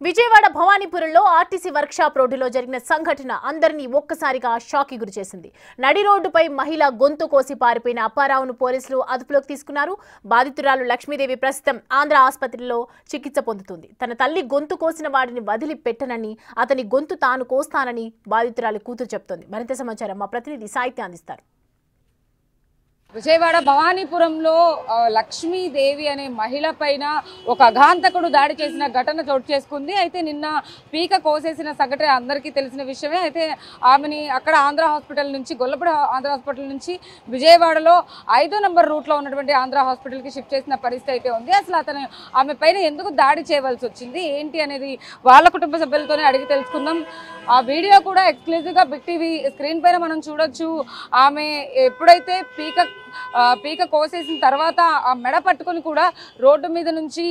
Vijayawada భవానీపురంలో RTC workshop రోడ్డులో జరిగిన సంఘటన అందరినీ ఒక్కసారిగా షాక్కి గురిచేసింది. నడి రోడ్డుపై మహిళ గొంతు కోసి పారిపోయిన అప్పారావును పోలీసులు అదుపులోకి తీసుకున్నారు. బాధితురాలు లక్ష్మీదేవి ప్రస్తుతం ఆంధ్ర ఆసుపత్రిలో చికిత్స పొందుతుంది. తన తల్లి గొంతు కోసిన వాడిని వదిలిపెట్టనని, అతని గొంతు తాను కోస్తానని బాధితురాలి కూతురు చెబుతోంది. మరింత సమాచారం మా ప్రతినిధి సాహిత్య అందిస్తారు. విజయవాడ భవానీపురంలో లక్ష్మీదేవి అనే మహిళ పైన ఒక అఘాంతకుడు దాడి చేసిన ఘటన చోటు చేసుకుంది. అయితే నిన్న పీక కోసేసిన సంఘటన అందరికీ తెలిసిన విషయమే. అయితే ఆమెని అక్కడ ఆంధ్ర హాస్పిటల్ నుంచి గొల్లపూడి ఆంధ్ర హాస్పిటల్ నుంచి విజయవాడలో 5వ నంబర్ రూట్లో ఉన్నటువంటి ఆంధ్ర హాస్పిటల్కి షిఫ్ట్ చేసిన పరిస్థితి అయితే ఉంది. అసలు ఆమె పైన ఎందుకు దాడి చేయవలసి వచ్చింది ఏంటి అనేది వాళ్ళ కుటుంబ సభ్యులతోనే అడిగి తెలుసుకుందాం. ఆ వీడియో కూడా ఎక్స్క్లూజివ్గా బిగ్ టీవీ స్క్రీన్ పైన మనం చూడొచ్చు. ఆమె ఎప్పుడైతే పీక కోసేసిన తర్వాత ఆ మెడ పట్టుకుని కూడా రోడ్డు మీద నుంచి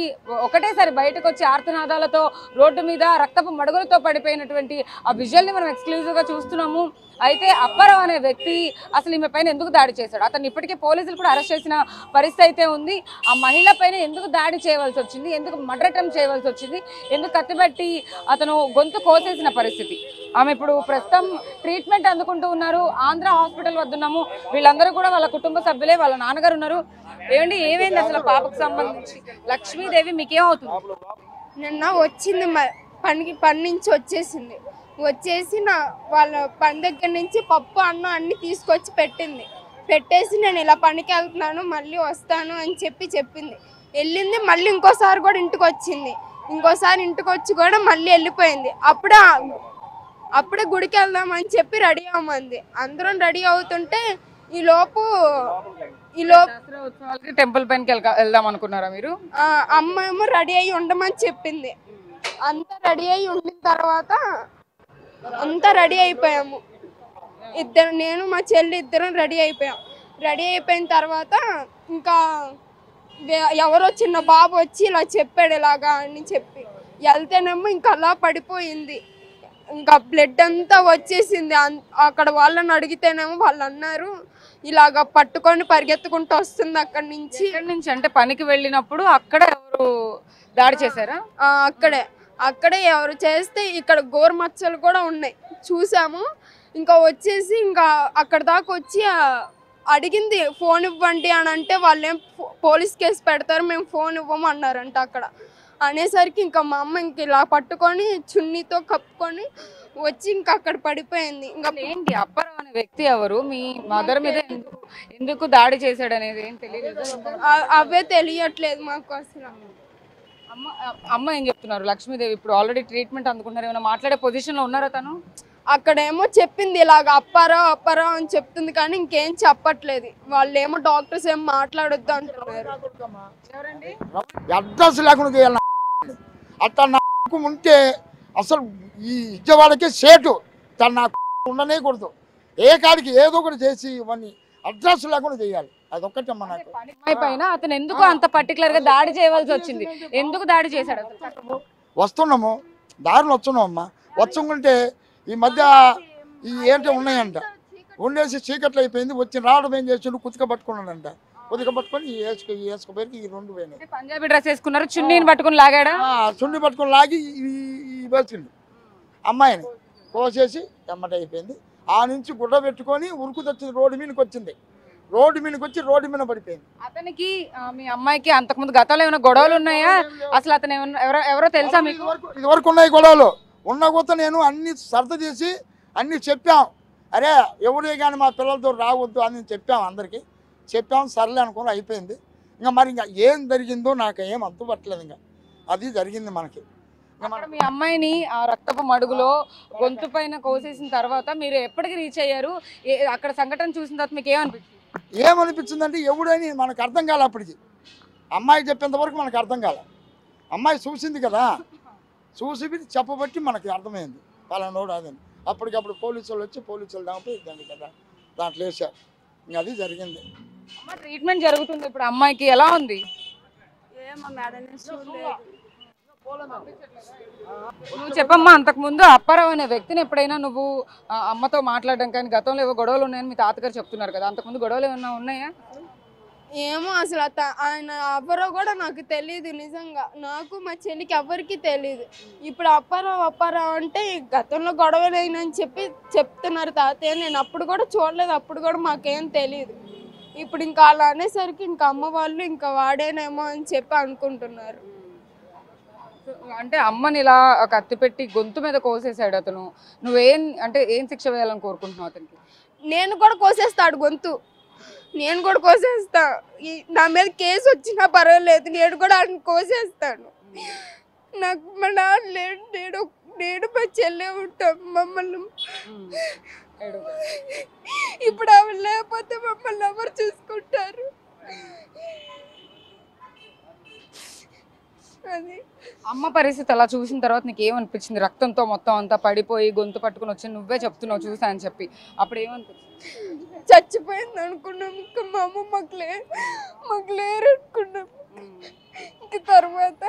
ఒకటేసారి బయటకు వచ్చి ఆర్తనాదాలతో రోడ్డు మీద రక్తపు మడుగులతో పడిపోయినటువంటి ఆ విజువల్ని మనం ఎక్స్క్లూజివ్గా చూస్తున్నాము. అయితే అప్పారావు అనే వ్యక్తి అసలు ఈమె పైన ఎందుకు దాడి చేశాడు, అతను ఇప్పటికే పోలీసులు కూడా అరెస్ట్ చేసిన పరిస్థితి అయితే ఉంది. ఆ మహిళ పైన ఎందుకు దాడి చేయవలసి వచ్చింది, ఎందుకు మర్డర్ అటెంప్ట్ చేయవలసి వచ్చింది, ఎందుకు కత్తిపెట్టి అతను గొంతు కోసేసిన పరిస్థితి. ఆమె ఇప్పుడు ప్రస్తుతం ట్రీట్మెంట్ అందుకుంటూ ఉన్నారు. ఆంధ్ర హాస్పిటల్ వద్ద ఉన్నాము. వీళ్ళందరూ కూడా వాళ్ళ కుటుంబ సభ్యులే, వాళ్ళ నాన్నగారు ఉన్నారు. ఏమైంది అసలు పాపకు సంబంధించి? లక్ష్మీదేవి మీకేమవుతుంది? నిన్న వచ్చింది పని నుంచి వచ్చేసి వాళ్ళ పని దగ్గర నుంచి పప్పు అన్నం అన్ని తీసుకొచ్చి పెట్టేసి నేను ఇలా పనికి వెళ్తున్నాను మళ్ళీ వస్తాను అని చెప్పింది. వెళ్ళింది. మళ్ళీ ఇంకోసారి కూడా ఇంటికి వచ్చింది. ఇంకోసారి ఇంటికి వచ్చి కూడా మళ్ళీ వెళ్ళిపోయింది. అప్పుడే గుడికి వెళ్దామని చెప్పి రెడీ అవ్వమంది. అందరం రెడీ అవుతుంటే ఈలోపు టెంపుల్ పైనకి వెళ్దాం అనుకున్నారా మీరు? అమ్మ ఏమో రెడీ అయ్యి ఉండమని చెప్పింది. అంతా రెడీ అయ్యి ఉండిన తర్వాత అంతా రెడీ అయిపోయాము. నేను మా చెల్లి ఇద్దరం రెడీ అయిపోయాం. రెడీ అయిపోయిన తర్వాత ఇంకా ఎవరో చిన్న బాబు వచ్చి ఇలా చెప్పాడు ఇలాగా అని చెప్పి వెళ్తేనేమో ఇంకా అలా పడిపోయింది. ఇంకా బ్లడ్ అంతా వచ్చేసింది. అక్కడ వాళ్ళని అడిగితేనేమో వాళ్ళు అన్నారు ఇలాగ పట్టుకొని పరిగెత్తుకుంటూ వస్తుంది అక్కడి నుంచి. అంటే పనికి వెళ్ళినప్పుడు అక్కడ ఎవరు దాడి చేశారా? అక్కడే ఎవరు చేస్తే ఇక్కడ గోరుమచ్చలు కూడా ఉన్నాయి చూసాము. ఇంకా వచ్చేసి ఇంకా అక్కడ దాకా వచ్చి అడిగింది ఫోన్ ఇవ్వండి అని అంటే వాళ్ళేం పోలీస్ కేసు పెడతారు, మేము ఫోన్ ఇవ్వము అన్నారంట. అక్కడ అనేసరికి ఇంకా మా అమ్మ ఇంక ఇలా పట్టుకొని చున్నీతో కప్పుకొని వచ్చి ఇంకా అక్కడ పడిపోయింది. ఇంకా ఏంటి అప్పారావు అనే వ్యక్తి ఎవరు, మీ మదర్ మీద ఎందుకు దాడి చేశాడు అనేది ఏం తెలియదు? అవే తెలియట్లేదు మాకు అసలు. అమ్మ ఏం చెప్తున్నారు? లక్ష్మీదేవి ఇప్పుడు ఆల్రెడీ ట్రీట్మెంట్ అందుకుంటున్నారు, ఏమైనా మాట్లాడే పొజిషన్లో ఉన్నారా తను? అక్కడేమో చెప్పింది ఇలాగ అప్పారావు అని చెప్తుంది కానీ ఇంకేం చెప్పట్లేదు. వాళ్ళు ఏమో డాక్టర్స్ ఏమో మాట్లాడొద్దు అంటున్నారు. అడ్రస్ లేకుండా చేయాలి. అట్లా నాకు ఉంటే అసలు ఈ విజయవాడకే సేటు తను నాకు ఉండనే కూడదు. ఏ కాడికి ఏదో ఒకటి చేసి ఇవన్నీ అడ్రస్ లేకుండా చేయాలి. అదొక్కటే మనకు. పైన అతను ఎందుకు అంత పర్టికులర్ గా దాడి చేయవలసి వచ్చింది? ఎందుకు దాడి చేశాడు? వస్తున్నాము, దారిలో వస్తున్నామమ్మా. వచ్చుకుంటే ఈ మధ్య ఈ ఏంటో ఉన్నాయంట, ఉండేసి చీకట్లు అయిపోయింది. వచ్చి రావడం ఏం చేసిండు, కుతిక పట్టుకున్నాడంట. కుతిక పట్టుకొని వేసుకుపోయి ఈ రెండు పోయినాయి. పంజాబీ డ్రెస్ వేసుకున్నారు, చున్నీని పట్టుకుని లాగాడా? చున్నీ పట్టుకుని లాగి వేసిండు. అమ్మాయిని కోసేసి ఎమ్మట అయిపోయింది. ఆ నుంచి గుడ్డ పెట్టుకొని ఉరుకు తెచ్చింది. రోడ్డు మీదకి వచ్చింది. రోడ్డు మీదకి వచ్చి రోడ్డు మీద పడిపోయింది. అతనికి మీ అమ్మాయికి అంతకుముందు గతంలో ఏమైనా గొడవలు ఉన్నాయా? అసలు అతను ఎవరో తెలుసా మీకు? ఇది వరకు ఉన్నాయి గొడవలు. ఉన్న కొత్త నేను అన్ని సర్ద చేసి అన్ని చెప్పాం. అరే ఎవరే కానీ మా పిల్లలతో రావద్దు అని చెప్పాం, అందరికీ చెప్పాం. సర్లే అనుకుని అయిపోయింది. ఇంకా మరి ఇంకా ఏం జరిగిందో నాకు ఏం అంతుపట్టలేదు. ఇంకా అది జరిగింది మనకి. మీ అమ్మాయిని ఆ రక్తపు మడుగులో గొంతు పైన కోసేసిన తర్వాత మీరు ఎప్పటికి రీచ్ అయ్యారు? అక్కడ సంఘటన చూసిన తర్వాత మీకు ఏమనిపించిందంటే ఎవడని మనకు అర్థం కాలే. అప్పటికి అమ్మాయి చెప్పేంత వరకు మనకు అర్థం కాలే. అమ్మాయి చూసింది కదా, చూసి చెప్పబట్టి మనకి అర్థమైంది పలానోడు అదని. అప్పటికప్పుడు పోలీసులు వచ్చి పోలీసులు దాంట్లో కదా దాంట్లో వేసారు. ఇంకా అది జరిగింది. ట్రీట్మెంట్ జరుగుతుంది ఇప్పుడు. అమ్మాయికి ఎలా ఉంది? నువ్వు చెప్పమ్మా, అంతకుముందు అప్పారావు అనే వ్యక్తిని ఎప్పుడైనా నువ్వు అమ్మతో మాట్లాడడం కానీ గతంలో ఏవో గొడవలు ఉన్నాయని మీ తాతగారు చెప్తున్నారు కదా, అంతకుముందు గొడవలు ఏమన్నా ఉన్నాయా? ఏమో అసలు ఆయన ఎవరో కూడా నాకు తెలియదు. నిజంగా నాకు మా చెల్లికి ఎవరికి తెలియదు. ఇప్పుడు అప్పారావు అంటే గతంలో గొడవలైనని చెప్తున్నారు తాతయ్య. నేను అప్పుడు కూడా చూడలేదు, అప్పుడు కూడా మాకేం తెలియదు. ఇప్పుడు ఇంకా అలా అనేసరికి ఇంకా అమ్మ వాళ్ళు ఇంకా వాడేనేమో అని చెప్పి అనుకుంటున్నారు. అంటే అమ్మని ఇలా కత్తి పెట్టి గొంతు మీద కోసేసాడు అతను. నువ్వేం అంటే ఏం శిక్ష వేయాలని కోరుకుంటున్నావు అతనికి? నేను కూడా కోసేస్తాడు గొంతు, నేను కూడా కోసేస్తా. నా మీద కేసు వచ్చినా పర్వాలేదు, నేను కూడా ఆయన కోసేస్తాను. నాకు మా నాన్న లేడు, నేను మా చెల్లె ఉంటాం. మమ్మల్ని ఇప్పుడు ఆవిడ లేకపోతే మమ్మల్ని ఎవరు చూసుకుంటారు? అది అమ్మ పరిస్థితి అలా చూసిన తర్వాత నీకు ఏమనిపించింది? రక్తంతో మొత్తం అంతా పడిపోయి గొంతు పట్టుకుని వచ్చి నువ్వే చెప్తున్నావు చూసా అని చెప్పి, అప్పుడు ఏమనిపించింది? చచ్చిపోయింది అనుకున్నాం. ఇంకా మా అమ్మ మాకు లేరు అనుకున్నాం. ఇంక తర్వాత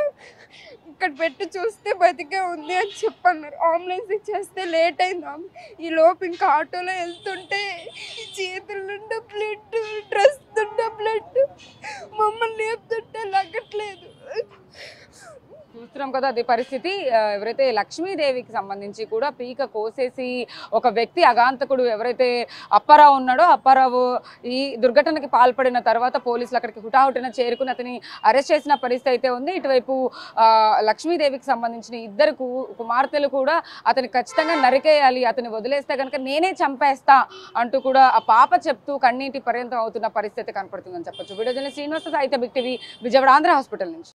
ఇక్కడ పెట్టి చూస్తే బతికే ఉంది అని చెప్పన్నారు. అంబులెన్స్ ఇచ్చేస్తే లేట్ అయింది. ఈ లోపు ఇంకా ఆటోలో వెళ్తుంటే చేతుల నుండి బ్లడ్, డ్రెస్ నుండి బ్లడ్, మమ్మల్ని లేపుతుంటే లగ్గట్లేదు. చూస్తున్నాం కదా అది పరిస్థితి. ఎవరైతే లక్ష్మీదేవికి సంబంధించి కూడా పీక కోసేసి ఒక వ్యక్తి అగాంతకుడు ఎవరైతే అప్పారావు ఉన్నాడో, అప్పారావు ఈ దుర్ఘటనకి పాల్పడిన తర్వాత పోలీసులు అక్కడికి హుటాహుటిన చేరుకుని అతని అరెస్ట్ చేసిన పరిస్థితి అయితే ఉంది. ఇటువైపు లక్ష్మీదేవికి సంబంధించిన ఇద్దరు కుమార్తెలు కూడా అతని ఖచ్చితంగా నరికేయాలి, అతని వదిలేస్తే కనుక నేనే చంపేస్తా అంటూ కూడా ఆ పాప చెప్తూ కన్నీటి పర్యంతం అవుతున్న పరిస్థితి కనపడుతుందని చెప్పొచ్చు. Video journalist Srinivasa Sahitya big TV, Vijayawada Andhra hospital నుంచి.